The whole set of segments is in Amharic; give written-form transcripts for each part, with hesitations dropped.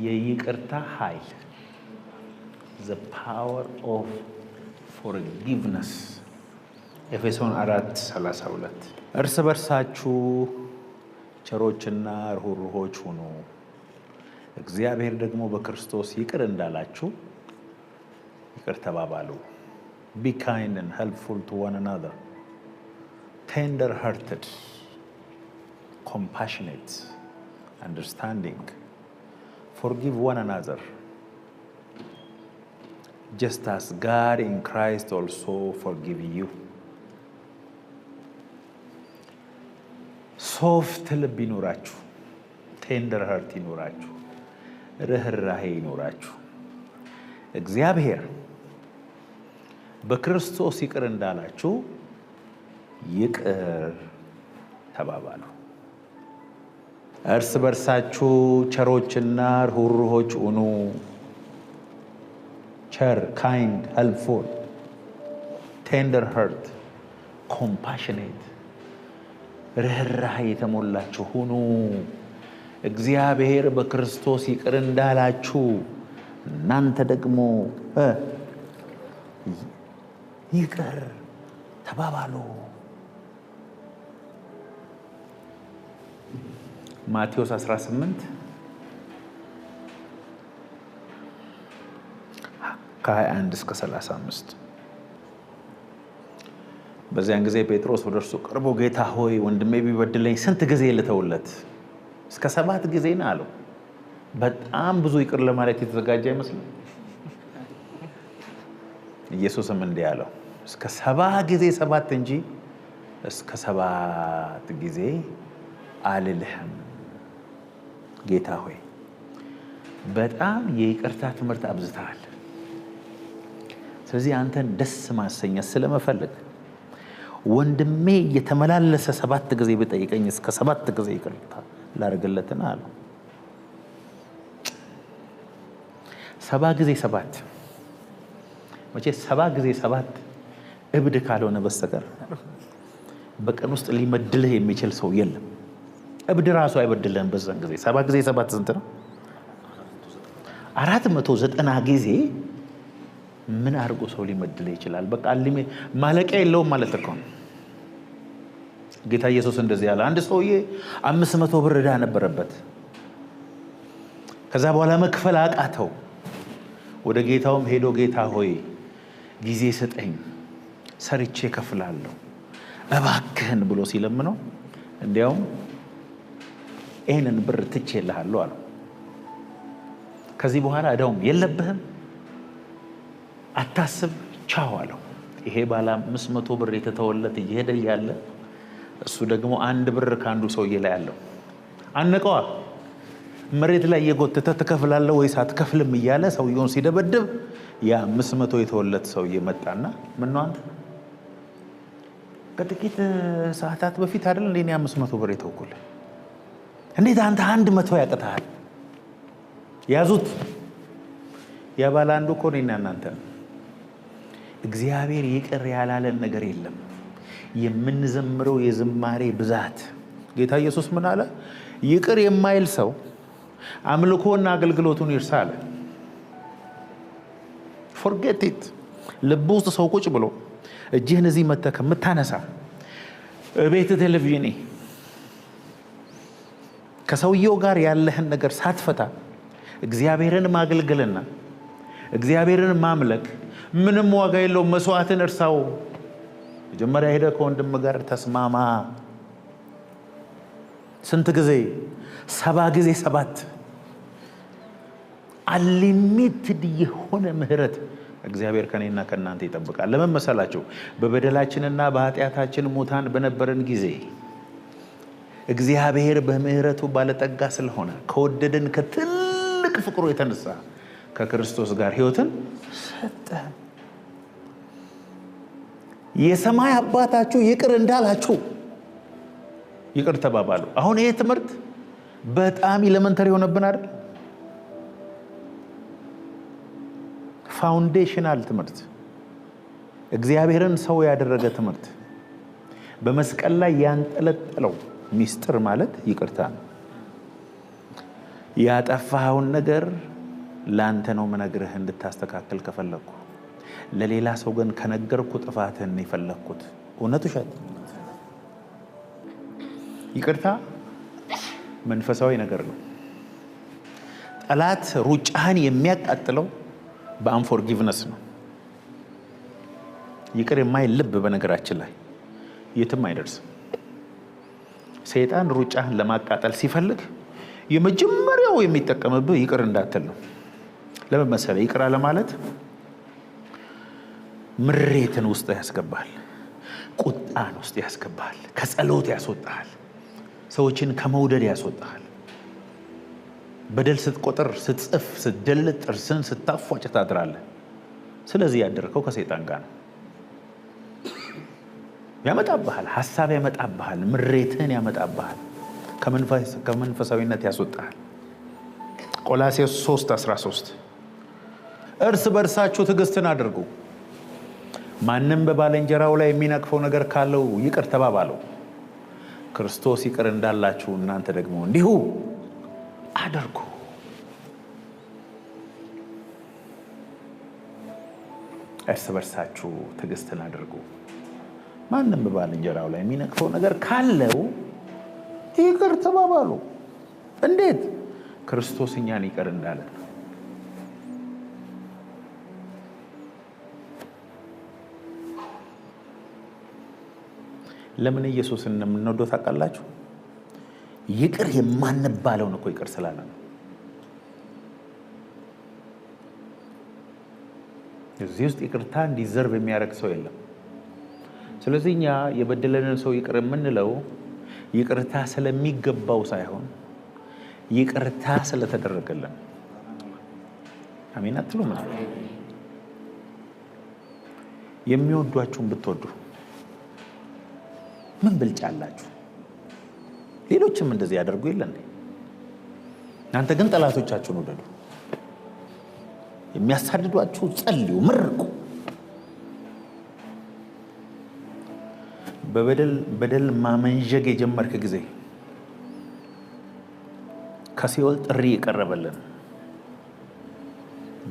የይቅርታ ኃይል the power of forgiveness ኤፌሶን 4:32 እርስ በርሳችሁ ቸሮችና ርኅሩኆች ሁኑ እግዚአብሔር ደግሞ በክርስቶስ ይቅር እንዳላችሁ ይቅር ተባባሉ be kind and helpful to one another tender hearted compassionate understanding forgive one another just as God in Christ also forgive you soft ልብ ይኖራችሁ tender heart ይኖራችሁ ርህራሄ ይኖራችሁ እግዚአብሔር በክርስቶስ ይቅር እንዳላችሁ ይቅር ተባባሉ እርስ በርሳችሁ ቸሮችና ርኅሩኆች ሁኑ ቸር kind helpful tender heart compassionate ርህራሄ የተሞላችሁ ሁኑ እግዚአብሔር በክርስቶስ ይቅር እንዳላችሁ እናንተ ደግሞ ይቅር ተባባሉ ማቴዎስ 18 ከ21 እስከ 35 በዚያን ጊዜ ጴጥሮስ ወደ እርሱ ቀርቦ ጌታ ሆይ ወንድሜ ቢበድለኝ ስንት ጊዜ ልተውለት እስከ 7 ጊዜ ነው አለው በጣም ብዙ ይቅር ለማለት የተዘጋጀ አይመስልም ኢየሱስም እንዲህ አለው እስከ 7 ጊዜ 7 እንጂ እስከ 7 ጊዜ አልልህም ጌታ ሆይ በጣም የይቅርታ ትምህርት አብዝተሃል ስለዚህ አንተን ደስ ማሰኘት ስለመፈለግ ወንድሜ እየተመላለሰ 7 ጊዜ ቢጠይቀኝ እስከ 7 ጊዜ ይቅርታ ላደርግለትና አለው 7 ጊዜ 7 መቼ 7 ጊዜ 7 እብድ ካልሆነ በስተቀር በቀን ውስጥ ሊመድልህ የሚችል ሰው የለም እብድ ራሱ አይበድልህም በዛን ጊዜ 7 ጊዜ 7 ስንት ነው 490 ጊዜ ምን አድርጎ ሰው ሊመድልህ ይችላል በቃ ማለቂያ የለውም ማለት እኮ ጌታ ኢየሱስ እንደዚህ ያለ አንድ ሰውዬ 500 ብር ዕዳ ነበረበት ከዛ በኋላ መክፈል አቃተው ወደ ጌታውም ሄዶ ጌታ ሆይ ጊዜ ስጠኝ ሰርቼ ከፍላለሁ እባክህን ብሎ ሲለምነው እንዲያውም ይሄንን ብር ትቼልሃለሁ አለው ከዚህ በኋላ ዕዳውም የለብህም አታስብ ቻው አለው ይሄ ባለ 500 ብር የተተወለት እየሄደ ያለ እሱ ደግሞ 1 ብር ካንዱ ሰውዬ ላይ አለው አነቀዋ መሬት ላይ የጎተተ ትከፍላለህ ወይስ አትከፍልም እያለ ሰውየውን ሲደበድብ ያ 500 የተወለት ሰውዬ መጣና ምን ነው አንተ ከጥቂት ሰዓታት በፊት አይደል እንዴ 500 ብር የተወኩልህ እንዴት አንተ 100 ያቀታል ያዙት ያባላ አንዱ እኮ ነኝና እናንተ እግዚአብሔር ይቅር ያላለን ነገር የለም የምንዘምረው የዝማሬ ብዛት ጌታ ኢየሱስ ምን አለ ይቅር የማይል ሰው አምልኮና አገልግሎቱን ይርሳል forget it ልብ ውስጥ ሰው ቁጭ ብሎ እጅህን እዚህ መተከ ምታነሳ ቤት ቴሌቪዥን ከሰውየው ጋር ያለህን ነገር ሳትፈታ እግዚአብሔርን ማገልገልና እግዚአብሔርን ማምለክ ምንም ዋጋ የለውም መስዋዕትን እርሳው መጀመሪያ ሄደ ከወንድም ጋር ተስማማ ስንት ጊዜ 7 ጊዜ 7 unlimited የሆነ ምህረት እግዚአብሔር ከኔና ከናንተ ይጠብቃል ለምን መሰላችሁ በበደላችንና በኃጢያታችን ሙታን በነበረን ጊዜ እግዚአብሔር በምህረቱ ባለጠጋ ስለሆነ ከወደደን ከትልቅ ፍቅሩ የተነሳ ከክርስቶስ ጋር ሕይወትን ሰጠ የሰማይ አባታችሁ ይቅር እንዳላችሁ ይቅር ተባባሉ አሁን ይሄ ትምህርት በጣም ኤሌመንተሪ ሆነብን አይደል ፋውንዴሽናል ትምህርት እግዚአብሔርን ሰው ያደረገ ትምህርት በመስቀል ላይ ያንጠለጠለው ሚስጥር ማለት ይቅርታ ነው ያጠፋኸውን ነገር ላንተ ነው መነግርህ እንድታስተካክል ከፈለኩ። ለሌላ ሰው ግን ከነገርኩ ጥፋትህን የፈለኩት። እውነቱ ሸት ይቅርታ መንፈሳዊ ነገር ነው። ጠላት ሩጫህን የሚያቃጥለው በአንፎርጊቭነስ ነው። ይቅር የማይል ልብ በነገራችን ላይ የትም አይደርስም። ሰይጣን ሩጫህን ለማቃጠል ሲፈልግ የመጀመሪያው የሚጠቀምብህ ይቅር እንዳትል ነው። ለምን መሰለህ? ይቅር አለ ማለት ምሬትን ውስጥ ያስገባል፣ ቁጣን ውስጥ ያስገባል፣ ከጸሎት ያስወጣል፣ ሰዎችን ከመውደድ ያስወጣል። በደል ስትቆጥር፣ ስትጽፍ፣ ስትደልጥ፣ ጥርስን ስታፏጭ ታድራለህ። ስለዚህ ያደረከው ከሰይጣን ጋር ነው። ያመጣብሃል፣ ሐሳብ ያመጣብሃል፣ ምሬትን ያመጣብሃል፣ ከመንፈሳዊነት ያስወጣሃል። ቆላስይስ 3:13 እርስ በርሳችሁ ትዕግስትን አድርጉ፣ ማንም በባልንጀራው ላይ የሚነቅፈው ነገር ካለው ይቅር ተባባሉ፣ ክርስቶስ ይቅር እንዳላችሁ እናንተ ደግሞ እንዲሁ አድርጉ። እርስ በርሳችሁ ትዕግስትን አድርጉ፣ ማንም በባልንጀራው ላይ የሚነቅፈው ነገር ካለው ይቅር ተባባሉ። እንዴት? ክርስቶስ እኛን ይቅር እንዳለን። ለምን ኢየሱስን እንደምንወደው ታውቃላችሁ? ይቅር የማንባለውን እኮ ይቅር ስላለ ነው። እዚህ ውስጥ ይቅርታ እንዲዘርብ የሚያደርግ ሰው የለም። ስለዚህ እኛ የበደለንን ሰው ይቅር የምንለው ይቅርታ ስለሚገባው ሳይሆን ይቅርታ ስለተደረገልን። አሜን አትሉም? የሚወዷችሁን ብትወዱ ምን ብልጫ አላችሁ? ሌሎችም እንደዚህ ያደርጉ የለ እንዴ? እናንተ ግን ጠላቶቻችሁን ውደዱ፣ የሚያሳድዷችሁ ጸልዩ፣ መርቁ። በበደል ማመንዠግ የጀመርክ ጊዜ ከሲኦል ጥሪ የቀረበልን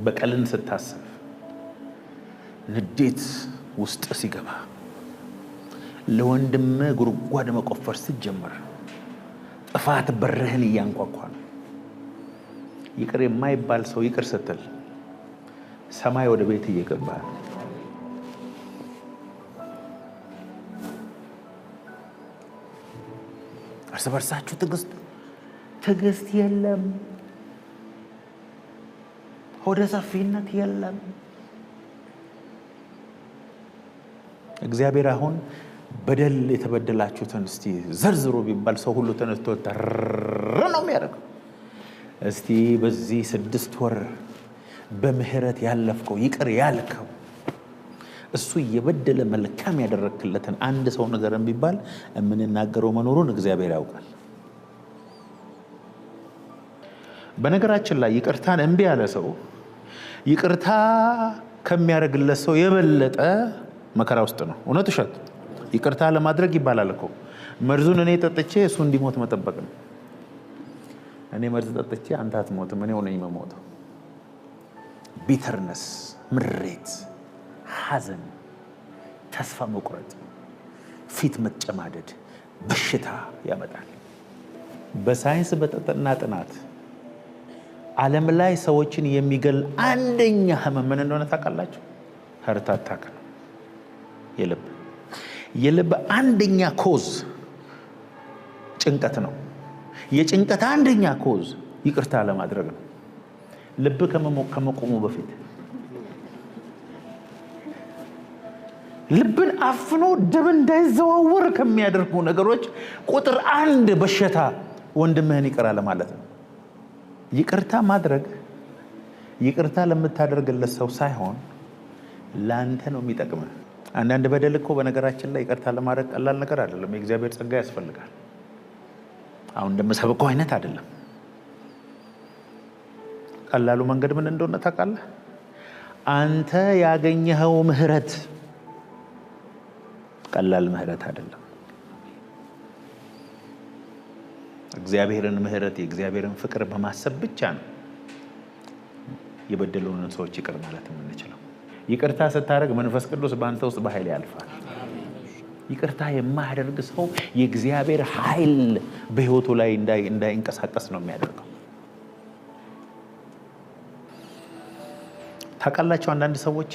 በቀልን ስታስብ፣ ንዴት ውስጥ ሲገባ፣ ለወንድም ጉድጓድ መቆፈር ስትጀምር፣ ጥፋት በርህን እያንኳኳ ነው። ይቅር የማይባል ሰው ይቅር ስትል ሰማይ ወደ ቤት እየገባ ነው። እርስ በርሳችሁ ትዕግስት የለም፣ ሆደ ሰፊነት የለም። እግዚአብሔር አሁን በደል የተበደላችሁትን እስቲ ዘርዝሩ ቢባል ሰው ሁሉ ተነስቶ ተር ነው የሚያደርገው። እስቲ በዚህ 6 ወር በምህረት ያለፍከው ይቅር ያልከው እሱ እየበደለ መልካም ያደረክለትን አንድ ሰው ነገርን ቢባል የምንናገረው መኖሩን እግዚአብሔር ያውቃል። በነገራችን ላይ ይቅርታን እምቢ ያለ ሰው ይቅርታ ከሚያደርግለት ሰው የበለጠ መከራ ውስጥ ነው። እውነት ውሸት? ይቅርታ ለማድረግ ይባላል እኮ መርዙን እኔ ጠጥቼ እሱ እንዲሞት መጠበቅ ነው። እኔ መርዝ ጠጥቼ አንተ አትሞትም፣ እኔ ሆነኝ መሞተው። ቢተርነስ፣ ምሬት፣ ሐዘን፣ ተስፋ መቁረጥ፣ ፊት መጨማደድ፣ በሽታ ያመጣል። በሳይንስ በተጠና ጥናት ዓለም ላይ ሰዎችን የሚገል አንደኛ ህመም ምን እንደሆነ ታውቃላችሁ? ሀርት አታክ ነው። የልብ አንደኛ ኮዝ ጭንቀት ነው። የጭንቀት አንደኛ ኮዝ ይቅርታ ለማድረግ ነው። ልብ ከመቆሙ በፊት ልብን አፍኖ ደም እንዳይዘዋወር ከሚያደርጉ ነገሮች ቁጥር 1 በሽታ ወንድምህን ይቅር አለ ማለት ነው። ይቅርታ ማድረግ ይቅርታ ለምታደርግለት ሰው ሳይሆን ላንተ ነው የሚጠቅመው። አንዳንድ በደል እኮ በነገራችን ላይ ይቅርታ ለማድረግ ቀላል ነገር አይደለም። የእግዚአብሔር ጸጋ ያስፈልጋል። አሁን እንደምሰብከው አይነት አይደለም። ቀላሉ መንገድ ምን እንደሆነ ታውቃለህ? አንተ ያገኘኸው ምህረት ቀላል ምህረት አይደለም። የእግዚአብሔርን ምህረት የእግዚአብሔርን ፍቅር በማሰብ ብቻ ነው የበደሉንን ሰዎች ይቅር ማለት የምንችለው። ይቅርታ ስታደርግ መንፈስ ቅዱስ በአንተ ውስጥ በኃይል ያልፋል። ይቅርታ የማያደርግ ሰው የእግዚአብሔር ኃይል በህይወቱ ላይ እንዳይንቀሳቀስ ነው የሚያደርገው። ታውቃላችሁ አንዳንድ ሰዎች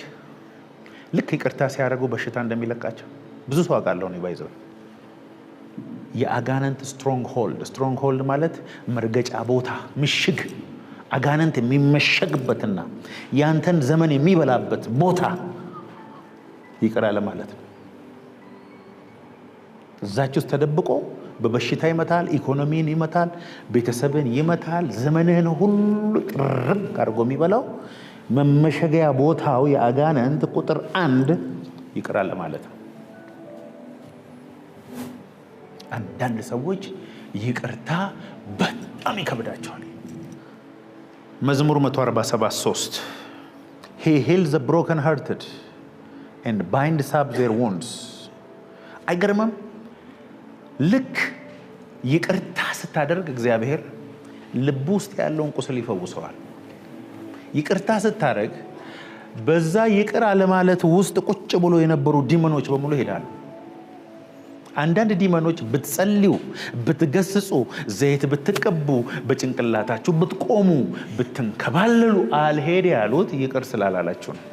ልክ ይቅርታ ሲያደርጉ በሽታ እንደሚለቃቸው ብዙ ሰው አውቃለሁ ነው ባይዘው። የአጋንንት ስትሮንግ ሆልድ ማለት መርገጫ ቦታ፣ ምሽግ፣ አጋንንት የሚመሸግበትና ያንተን ዘመን የሚበላበት ቦታ ይቅር አለ ማለት ነው። እዛች ውስጥ ተደብቆ በበሽታ ይመታል፣ ኢኮኖሚን ይመታል፣ ቤተሰብን ይመታል፣ ዘመንህን ሁሉ ጥርግ አድርጎ የሚበላው መመሸጊያ ቦታው የአጋንንት ቁጥር 1 ይቅር አለ ማለት ነው። አንዳንድ ሰዎች ይቅርታ በጣም ይከብዳቸዋል። መዝሙር 147:3 He heals the broken hearted and binds up their wounds። አይገርምም? ልክ ይቅርታ ስታደርግ እግዚአብሔር ልብ ውስጥ ያለውን ቁስል ይፈውሰዋል። ይቅርታ ስታደርግ በዛ ይቅር አለማለት ውስጥ ቁጭ ብሎ የነበሩ ዲመኖች በሙሉ ይሄዳሉ። አንዳንድ ዲመኖች ብትጸልዩ፣ ብትገስጹ፣ ዘይት ብትቀቡ፣ በጭንቅላታችሁ ብትቆሙ፣ ብትንከባለሉ አልሄድ ያሉት ይቅር ስላላላችሁ ነው።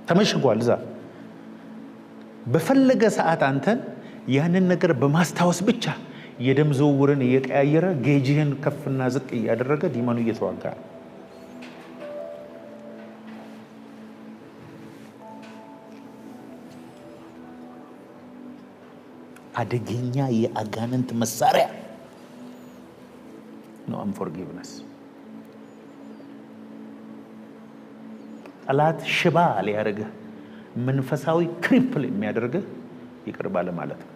ተመሽጓል እዛ። በፈለገ ሰዓት አንተን ያንን ነገር በማስታወስ ብቻ የደም ዝውውርን እየቀያየረ ጌጅህን ከፍና ዝቅ እያደረገ ዲመኑ እየተዋጋ ነው። አደገኛ የአጋንንት መሳሪያ ነው unforgiveness። ጠላት ሽባ ሊያደርግህ መንፈሳዊ ክሪፕል የሚያደርግህ ይቅር ባለ ማለት ነው።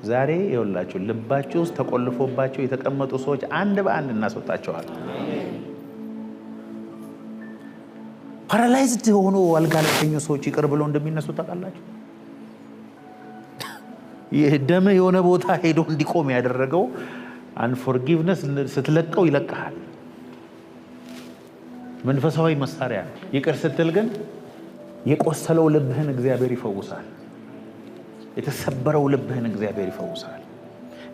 ዛሬ ይኸውላችሁ ልባችሁ ውስጥ ተቆልፎባቸው የተቀመጡ ሰዎች አንድ በአንድ እናስወጣቸዋለን። ፓራላይዝድ ሆኖ አልጋ ላይ የተኙ ሰዎች ይቅር ብለው እንደሚነሱ ታውቃላችሁ። የደም የሆነ ቦታ ሄዶ እንዲቆም ያደረገው አንፎርጊቭነስ ስትለቀው ይለቅሃል። መንፈሳዊ መሳሪያ ነው። ይቅር ስትል ግን የቆሰለው ልብህን እግዚአብሔር ይፈውሳል። የተሰበረው ልብህን እግዚአብሔር ይፈውሳል።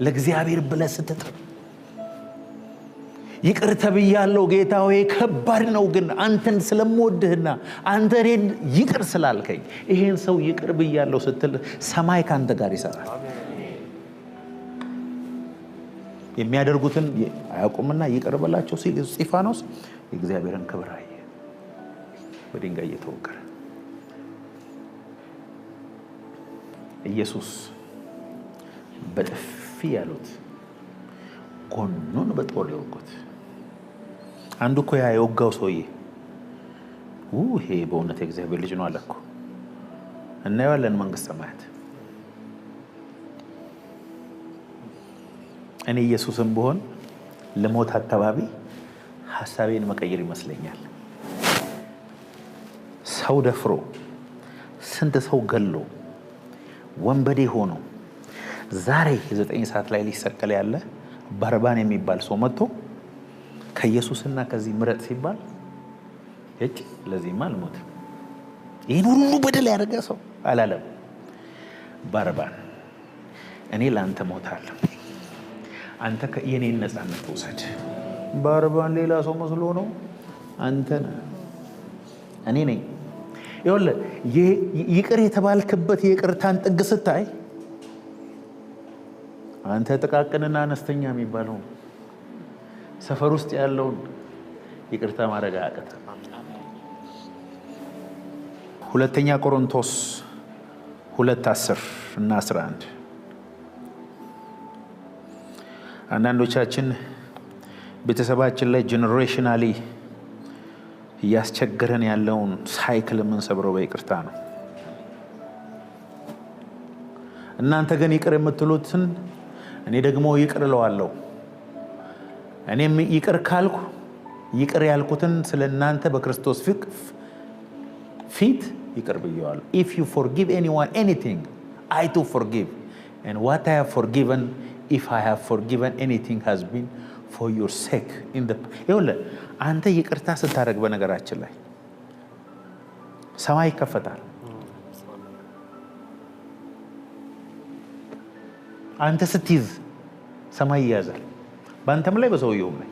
ለእግዚአብሔር ብለህ ስትጥር ይቅር ተብያለሁ ጌታ ሆይ ከባድ ነው ግን አንተን ስለምወድህና አንተ እኔን ይቅር ስላልከኝ ይሄን ሰው ይቅር ብያለሁ ስትል ሰማይ ካንተ ጋር ይሰራል። የሚያደርጉትን አያውቁምና ይቅር በላቸው ሲል እስጢፋኖስ የእግዚአብሔርን ክብር አየ፣ በድንጋይ እየተወገረ። ኢየሱስ በጥፊ ያሉት ጎኑን በጦር የወጉት አንዱ እኮ ያ የወጋው ሰውዬ ይሄ በእውነት የእግዚአብሔር ልጅ ነው አለ እኮ። እናየዋለን መንግስተ ሰማያት። እኔ ኢየሱስም ብሆን ለሞት አካባቢ ሐሳቤን መቀየር ይመስለኛል። ሰው ደፍሮ ስንት ሰው ገሎ ወንበዴ ሆኖ ዛሬ 9 ሰዓት ላይ ሊሰቀል ያለ ባርባን የሚባል ሰው መጥቶ ከኢየሱስና ከዚህ ምረጥ ሲባል እጭ ለዚህማ አልሞትም። ይህን ሁሉ በደል ያደረገ ሰው አላለም። ባርባን እኔ ለአንተ ሞታለሁ፣ አንተ የኔን ነፃነት ውሰድ። ባርባን ሌላ ሰው መስሎ ነው። አንተ እኔ ነኝ። ይኸውልህ ይቅር የተባልክበት የይቅርታን ጥግ ስታይ አንተ ጥቃቅንና አነስተኛ የሚባለው ሰፈር ውስጥ ያለውን ይቅርታ ማድረግ አያቅትም። ሁለተኛ ቆሮንቶስ 2:10 እና 11 አንዳንዶቻችን ቤተሰባችን ላይ ጄኔሬሽናሊ እያስቸገረን ያለውን ሳይክል የምንሰብረው በይቅርታ ነው። እናንተ ግን ይቅር የምትሉትን እኔ ደግሞ ይቅር እለዋለሁ። እኔም ይቅር ካልኩ ይቅር ያልኩትን ስለናንተ በክርስቶስ ፊት ይቅር ብየዋለሁ። if you forgive anyone anything I too forgive and what I have forgiven if I have forgiven anything has been for your sake in the ይኸውልህ አንተ ይቅርታ ስታደርግ በነገራችን ላይ ሰማይ ይከፈታል። አንተ ስትይዝ ሰማይ ይያዛል በአንተም ላይ በሰውየውም ላይ።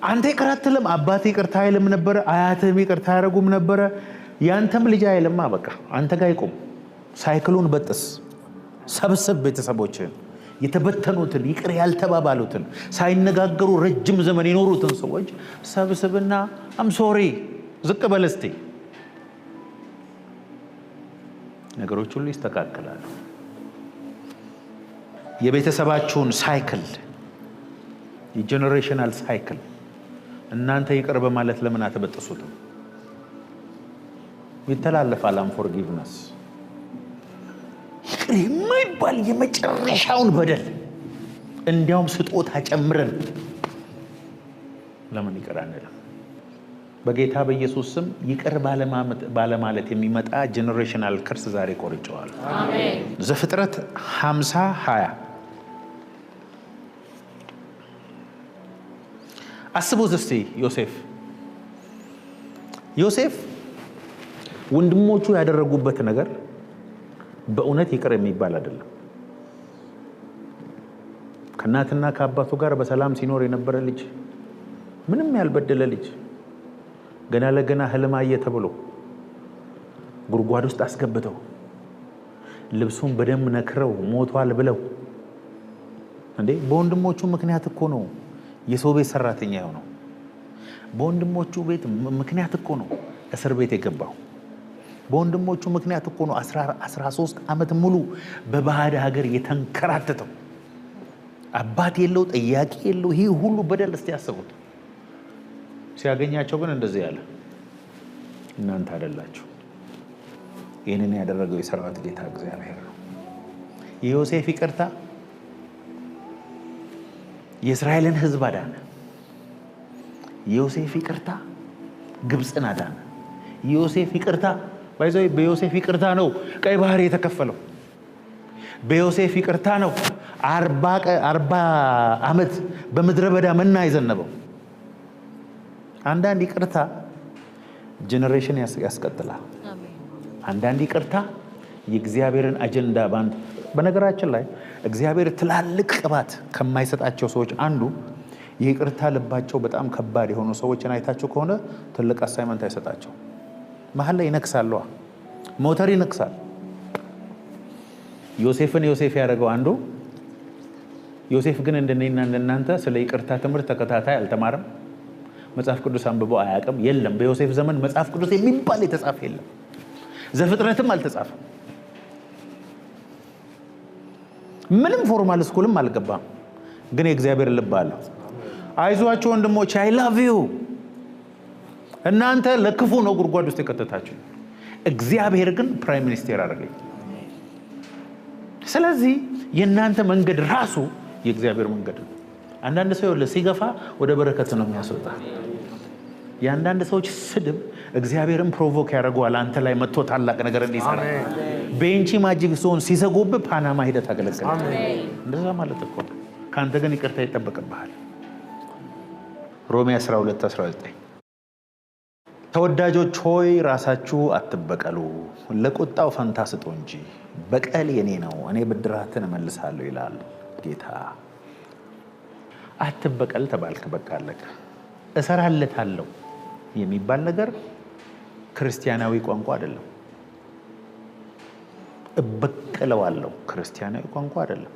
አንተ ይቅር አትልም፣ አባቴ ይቅርታ አይልም ነበረ፣ አያትህም ይቅርታ አያደርጉም ነበረ፣ ያንተም ልጅ አይልማ። በቃ አንተ ጋር ይቆም። ሳይክሉን በጥስ፣ ሰብስብ ቤተሰቦችን፣ የተበተኑትን ይቅር ያልተባባሉትን ሳይነጋገሩ ረጅም ዘመን የኖሩትን ሰዎች ሰብስብና አም ሶሪ ዝቅ በል እስቲ። ነገሮች ሁሉ ይስተካከላሉ። የቤተሰባችሁን ሳይክል የጄኔሬሽናል ሳይክል እናንተ ይቅር በማለት ለምን አትበጥሱትም? ይተላለፋል። አንፎርጊቭነስ ይቅር የማይባል የመጨረሻውን በደል እንዲያውም ስጦታ ጨምረን ለምን ይቅር አንልም? በጌታ በኢየሱስ ስም ይቅር ባለማለት የሚመጣ ጄኔሬሽናል ከርስ ዛሬ ቆርጬዋለሁ። አሜን። ዘፍጥረት 50:20 አስቡት እስቲ። ዮሴፍ ወንድሞቹ ያደረጉበት ነገር በእውነት ይቅር የሚባል አይደለም። ከእናትና ከአባቱ ጋር በሰላም ሲኖር የነበረ ልጅ፣ ምንም ያልበደለ ልጅ ገና ለገና ህልም አየ ተብሎ ጉድጓድ ውስጥ አስገብተው ልብሱን በደም ነክረው ሞቷል ብለው እንዴ! በወንድሞቹ ምክንያት እኮ ነው የሰው ቤት ሰራተኛ የሆነው። በወንድሞቹ ቤት ምክንያት እኮ ነው እስር ቤት የገባው። በወንድሞቹ ምክንያት እኮ ነው 13 ዓመት ሙሉ በባዕድ ሀገር የተንከራተተው። አባት የለው፣ ጠያቂ የለው። ይህ ሁሉ በደል እስቲ ያስቡት። ሲያገኛቸው ግን እንደዚህ ያለ እናንተ አይደላችሁ። ይህንን ያደረገው የሰራዊት ጌታ እግዚአብሔር ነው። የዮሴፍ ይቅርታ የእስራኤልን ሕዝብ አዳነ። የዮሴፍ ይቅርታ ግብፅን አዳነ። የዮሴፍ ይቅርታ በዮሴፍ ይቅርታ ነው ቀይ ባህር የተከፈለው። በዮሴፍ ይቅርታ ነው 40 ዓመት በምድረ በዳ መና የዘነበው። አንዳንድ ይቅርታ ጄኔሬሽን ያስቀጥላል። አንዳንድ ይቅርታ የእግዚአብሔርን አጀንዳ በነገራችን ላይ እግዚአብሔር ትላልቅ ቅባት ከማይሰጣቸው ሰዎች አንዱ የይቅርታ ልባቸው በጣም ከባድ የሆኑ ሰዎችን አይታችሁ ከሆነ ትልቅ አሳይመንት አይሰጣቸው። መሀል ላይ ይነክሳሉ፣ ሞተር ይነክሳል። ዮሴፍ ያደረገው አንዱ ዮሴፍ ግን እንደኔና እንደናንተ ስለ ይቅርታ ትምህርት ተከታታይ አልተማረም። መጽሐፍ ቅዱስ አንብቦ አያውቅም። የለም በዮሴፍ ዘመን መጽሐፍ ቅዱስ የሚባል የተጻፈ የለም። ዘፍጥረትም አልተጻፈም። ምንም ፎርማል ስኩልም አልገባም። ግን የእግዚአብሔር ልብ አለው። አይዟችሁ ወንድሞች አይ ላቭ ዩ። እናንተ ለክፉ ነው ጉድጓድ ውስጥ የከተታችሁ፣ እግዚአብሔር ግን ፕራይም ሚኒስቴር አደረገኝ። ስለዚህ የእናንተ መንገድ ራሱ የእግዚአብሔር መንገድ ነው። አንዳንድ ሰው ሲገፋ ወደ በረከት ነው የሚያስወጣ። የአንዳንድ ሰዎች ስድብ እግዚአብሔርን ፕሮቮክ ያደርገዋል አንተ ላይ መጥቶ ታላቅ ነገር እንዲሰራ። ቤንቺ ማጂክ ዞን ሲዘጉብህ ፓናማ ሂደት አገለግል። እንደዛ ማለት እኮ ከአንተ ግን ይቅርታ ይጠበቅብሃል። ሮሜ 12:19 ተወዳጆች ሆይ ራሳችሁ አትበቀሉ፣ ለቁጣው ፈንታ ስጡ እንጂ በቀል የኔ ነው፣ እኔ ብድራትን እመልሳለሁ ይላል ጌታ። አትበቀል ተባልክ፣ በቃ አለቀ። እሰራለታለሁ የሚባል ነገር ክርስቲያናዊ ቋንቋ አይደለም። እበቀለዋለሁ ክርስቲያናዊ ቋንቋ አይደለም።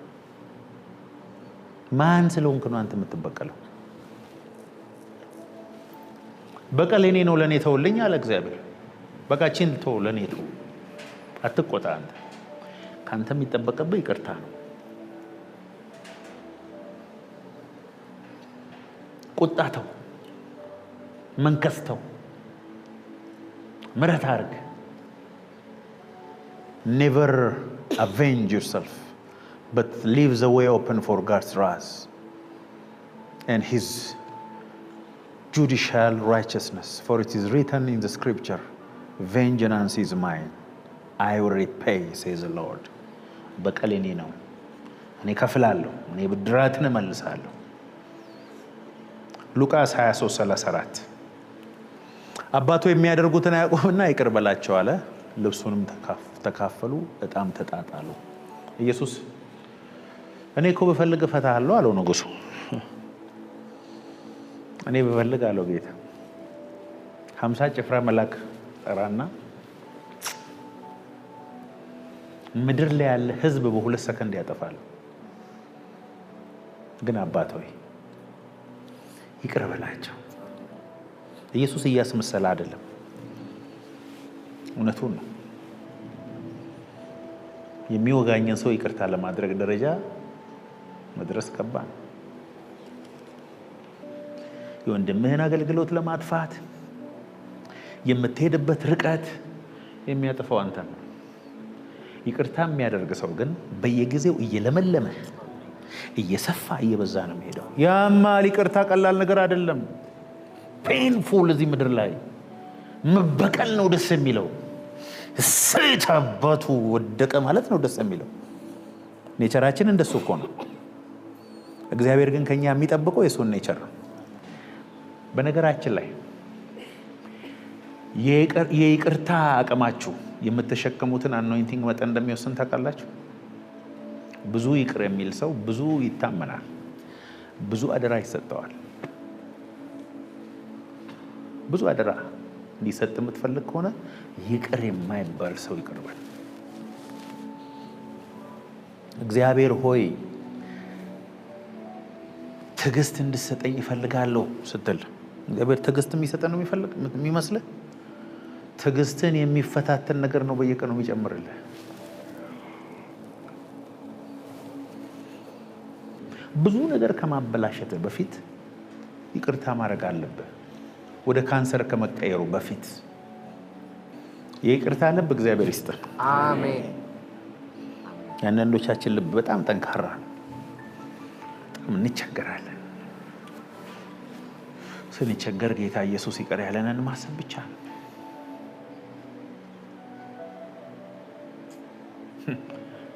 ማን ስለሆንክ ነው አንተ የምትበቀለው? በቀል የኔ ነው ለኔ ተውልኝ አለ እግዚአብሔር። በቃችን ተው፣ ለኔ ተው፣ አትቆጣ። አንተ ካንተ የሚጠበቅብህ ይቅርታ ነው። ቁጣተው፣ መንከስተው፣ ምሕረት አድርግ። never avenge yourself but leave the way open for God's wrath and his judicial righteousness, for it is written in the scripture, vengeance is mine, I will repay, says the Lord. በቀል የኔ ነው፣ እኔ ከፍላለሁ፣ እኔ ብድራትን እመልሳለሁ። ሉቃስ 23:34 አባቱ የሚያደርጉትን አያውቁምና ይቅር በላቸው አለ። ልብሱንም ተካፈሉ፣ ዕጣም ተጣጣሉ። ኢየሱስ እኔ እኮ ብፈልግ እፈታለሁ አለው ንጉሡ። እኔ ብፈልግ አለው ጌታ 50 ጭፍራ መልአክ ጠራና ምድር ላይ ያለ ህዝብ በ2 ሰከንድ ያጠፋል። ግን አባት ሆይ ይቅር በላቸው። ኢየሱስ እያስመሰለ አይደለም፣ እውነቱን ነው። የሚወጋኝን ሰው ይቅርታ ለማድረግ ደረጃ መድረስ ከባድ ነው። የወንድምህን አገልግሎት ለማጥፋት የምትሄድበት ርቀት የሚያጠፋው አንተ ነው። ይቅርታ የሚያደርግ ሰው ግን በየጊዜው እየለመለመ እየሰፋ እየበዛ ነው የሚሄደው። ያማል። ይቅርታ ቀላል ነገር አይደለም። ፔንፉል እዚህ ምድር ላይ መበቀል ነው ደስ የሚለው። እሰት አባቱ ወደቀ ማለት ነው ደስ የሚለው። ኔቸራችን እንደሱ እኮ ነው። እግዚአብሔር ግን ከኛ የሚጠብቀው የሱን ኔቸር ነው። በነገራችን ላይ የይቅርታ አቅማችሁ የምትሸከሙትን አኖይንቲንግ መጠን እንደሚወስን ታውቃላችሁ። ብዙ ይቅር የሚል ሰው ብዙ ይታመናል፣ ብዙ አደራ ይሰጠዋል። ብዙ አደራ እንዲሰጥ የምትፈልግ ከሆነ ይቅር የማይባል ሰው ይቅር በል። እግዚአብሔር ሆይ ትዕግስት እንድሰጠኝ እፈልጋለሁ ስትል እግዚአብሔር ትዕግስት የሚሰጠን ነው የሚመስልህ? ትዕግስትን የሚፈታተን ነገር ነው በየቀኑ የሚጨምርልህ። ብዙ ነገር ከማበላሸት በፊት ይቅርታ ማድረግ አለብህ። ወደ ካንሰር ከመቀየሩ በፊት የይቅርታ ልብ እግዚአብሔር ይስጥህ። አሜን። ያንዳንዶቻችን ልብ በጣም ጠንካራ ነው። በጣም እንቸገራለን። ስንቸገር ጌታ ኢየሱስ ይቅር ያለንን ማሰብ ብቻ ነው።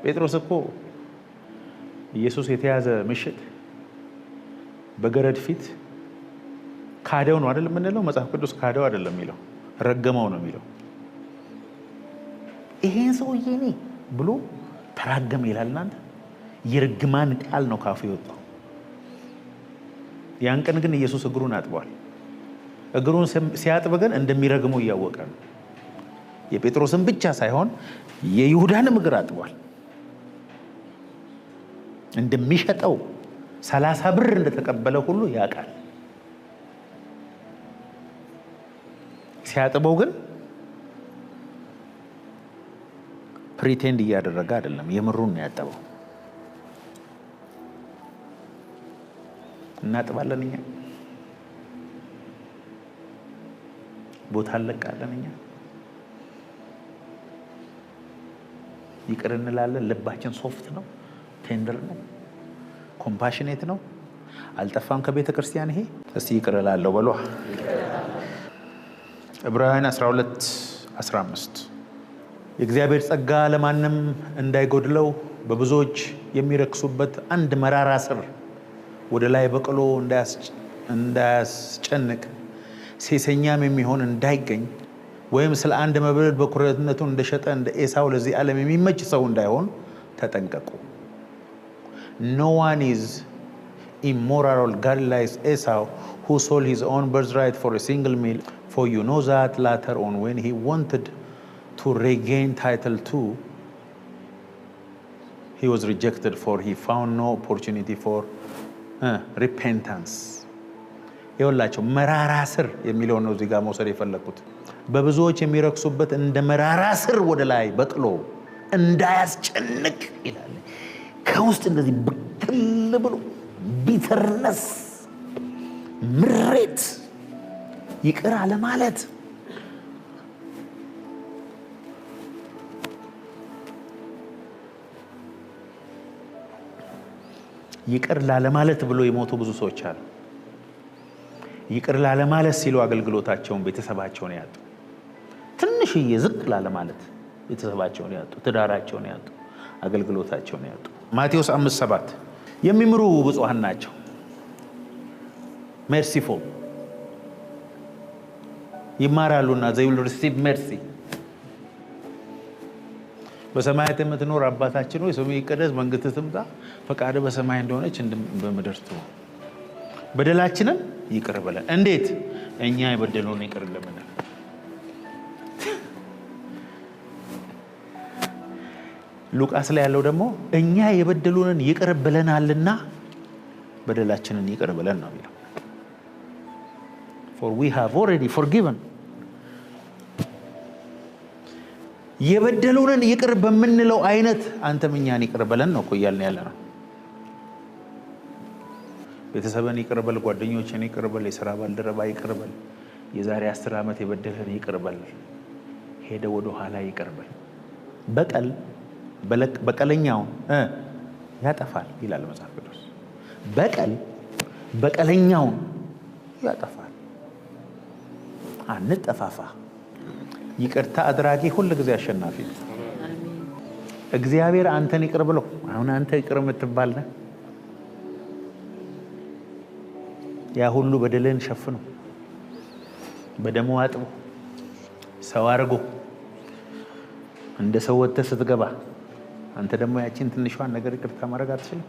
ጴጥሮስ እኮ ኢየሱስ የተያዘ ምሽት በገረድ ፊት ካደው ነው አይደል የምንለው? መጽሐፍ ቅዱስ ካደው አይደለም የሚለው፣ ረገመው ነው የሚለው። ይሄን ሰውዬ እኔ ብሎ ተራገመ ይላል። እናንተ የርግማን ቃል ነው ካፉ የወጣው። ያን ቀን ግን ኢየሱስ እግሩን አጥቧል። እግሩን ሲያጥብ ግን እንደሚረግመው እያወቀ ነው። የጴጥሮስን ብቻ ሳይሆን የይሁዳንም እግር አጥቧል። እንደሚሸጠው 30 ብር እንደተቀበለ ሁሉ ያውቃል። ሲያጥበው ግን ፕሪቴንድ እያደረገ አይደለም፣ የምሩን ነው ያጠበው። እናጥባለን እኛ፣ ቦታ እንለቃለን እኛ፣ ይቅር እንላለን። ልባችን ሶፍት ነው፣ ቴንደር ነው፣ ኮምፓሽኔት ነው። አልጠፋም ከቤተ ክርስቲያን ይሄ። እስቲ ይቅር እላለሁ በሏ። ዕብራውያን 12:15 የእግዚአብሔር ጸጋ ለማንም እንዳይጎድለው በብዙዎች የሚረክሱበት አንድ መራራ ስር ወደ ላይ በቅሎ እንዳያስጨንቅ ሴሰኛም የሚሆን እንዳይገኝ ወይም ስለ አንድ መብል በኩርነቱን እንደሸጠ እንደ ኤሳው ለዚህ ዓለም የሚመች ሰው እንዳይሆን ተጠንቀቁ። No one is immoral or godly like Esau, who sold his own birthright for a single meal. For you know that later on, when he wanted to regain title too, he was rejected, for he found no opportunity for repentance. ይኸውላቸው መራራ ስር የሚለው ነው እዚህ ጋር መውሰድ የፈለኩት። በብዙዎች የሚረክሱበት እንደ መራራ ስር ወደ ላይ በቅሎ እንዳያስጨንቅ ይላል። ከውስጥ እንደዚህ ብቅል ብሎ ቢተርነስ፣ ምሬት፣ ይቅር አለማለት ይቅር ላለማለት ብሎ የሞቱ ብዙ ሰዎች አሉ። ይቅር ላለማለት ሲሉ አገልግሎታቸውን ቤተሰባቸውን ያጡ፣ ትንሽዬ ዝቅ ላለማለት ቤተሰባቸውን ያጡ፣ ትዳራቸውን ያጡ፣ አገልግሎታቸውን ያጡ። ማቴዎስ 5:7 የሚምሩ ብፁዓን ናቸው ሜርሲፉል ይማራሉና they will receive mercy። በሰማያት የምትኖር አባታችን ሆይ ስምህ ይቀደስ፣ መንግስትህ ትምጣ፣ ፈቃድህ በሰማይ እንደሆነች በምድር ትሁን። በደላችንን ይቅር በለን። እንዴት? እኛ የበደሉን ይቅር እንደምንል። ሉቃስ ላይ ያለው ደግሞ እኛ የበደሉንን ይቅር ብለናልና በደላችንን ይቅር ብለን ነው የሚለው። for we have already forgiven። የበደሉንን ይቅር በምንለው አይነት አንተም እኛን ይቅር በለን ነው እኮ እያልን ያለ ነው። ቤተሰብን ይቅር በል፣ ጓደኞችን ይቅር በል፣ የሥራ ባልደረባ ይቅር በል፣ የዛሬ 10 ዓመት የበደለን ይቅር በል፣ ሄደ ወደ ኋላ ይቅር በል። በቀለኛውን ያጠፋል ይላል መጽሐፍ ቅዱስ። በቀለኛውን ያጠፋል። አንጠፋፋ። ይቅርታ አድራጊ ሁሉ ጊዜ አሸናፊ ነው። እግዚአብሔር አንተን ይቅር ብሎ አሁን አንተ ይቅር የምትባል ነህ። ያ ሁሉ በደልን ሸፍኖ በደሙ አጥቦ ሰው አድርጎ እንደ ሰው ወጥተህ ስትገባ አንተ ደግሞ ያቺን ትንሿን ነገር ይቅርታ ማድረግ አትችልም።